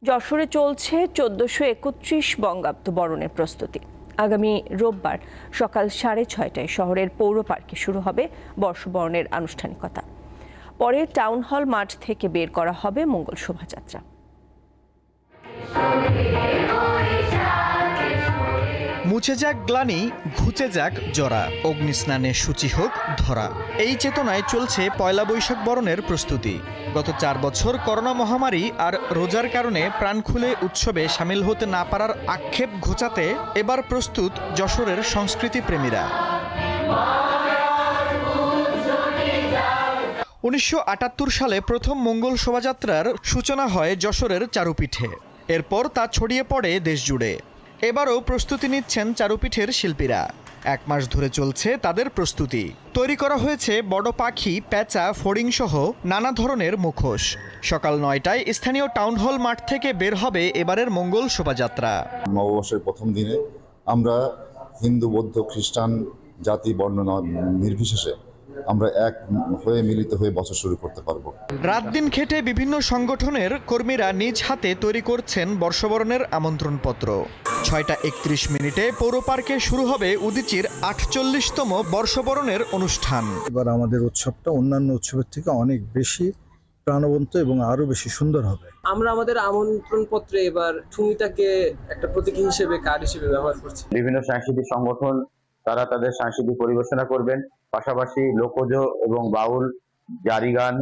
যশোরে চলছে 1431 বঙ্গাব্দ বরণের প্রস্তুতি। আগামী রোববার সকাল 6:30টায় শহরের পৌর পার্কে শুরু হবে বর্ষবরণের আনুষ্ঠানিকতা। পরে টাউন হল মাঠ থেকে বের করা হবে মঙ্গল শোভাযাত্রা। মুছে যাক গ্লানি, ঘুচে যাক জরা, অগ্নিস্নানে শুচি হোক ধরা, এই চেতনায় চলছে পয়লা বৈশাখ বরণের প্রস্তুতি। গত 4 বছর করোনা মহামারী আর রোজার কারণে প্রাণ খুলে উৎসবে সামিল হতে না পারার আক্ষেপ ঘোচাতে এবার প্রস্তুত যশোরের সংস্কৃতি প্রেমীরা। 1978 সালে প্রথম মঙ্গল শোভাযাত্রার সূচনা হয় যশোরের চারুপীঠে। এরপর তা ছড়িয়ে পড়ে দেশজুড়ে। এবারও প্রস্তুতি নিচ্ছেন চারুপীঠের শিল্পীরা। 1 মাস ধরে চলছে তাদের প্রস্তুতি। তৈরি করা হয়েছে বড় পাখি, পেঁচা, ফড়িং সহ নানা ধরনের মুখোশ। সকাল 9টায় স্থানীয় টাউন হল মাঠ থেকে বের হবে এবারের মঙ্গল শোভাযাত্রা। নববর্ষের প্রথম দিনে আমরা হিন্দু, বৌদ্ধ, খ্রিস্টান, জাতি, বর্ণ নির্বিশেষে আমরা এক হয়ে মিলিত হয়ে বছর শুরু করতে পারবো। রাত দিন খেটে বিভিন্ন সংগঠনের কর্মীরা নিজ হাতে তৈরি করছেন বর্ষবরণের আমন্ত্রণপত্র। 6:31 পৌর পার্কে শুরু হবে উদীচীর 48তম বর্ষবরণের অনুষ্ঠান। এবার আমাদের উৎসবটা অন্যান্য উৎসবের থেকে অনেক বেশি প্রাণবন্ত এবং আরো বেশি সুন্দর হবে। আমরা আমাদের আমন্ত্রণ পত্রে এবার ঠুংটাকে একটা প্রতীকী হিসেবে কার্ড হিসেবে ব্যবহার করছি। বিভিন্ন সাংস্কৃতিক সংগঠন তারা তাদের সাংস্কৃতিক পরিবেশনা করবেন, পাশাপাশি লোকজ এবং বাউল জারি গান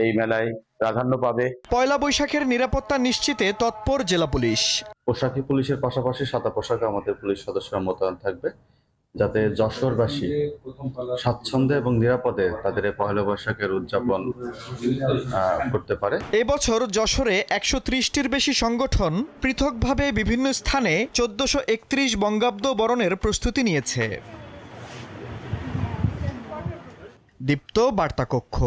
এই মেলায় প্রাধান্য পাবে। পয়লা বৈশাখের নিরাপত্তা নিশ্চিতে তৎপর জেলা পুলিশ। পোশাকি পুলিশের পাশাপাশি সাদা পোশাকে আমাদের পুলিশ সদস্যরা মোতায়েন থাকবে, যাতে যশোরবাসী স্বাচ্ছন্দ্যে এবং নিরাপদে তাদের এই পয়লা বৈশাখের উদযাপন করতে পারে। এবছর যশোরে 130টির বেশি সংগঠন পৃথকভাবে বিভিন্ন স্থানে 1431 বঙ্গাব্দ বরণের প্রস্তুতি নিয়েছে। দীপ্ত বার্তা কক্ষ।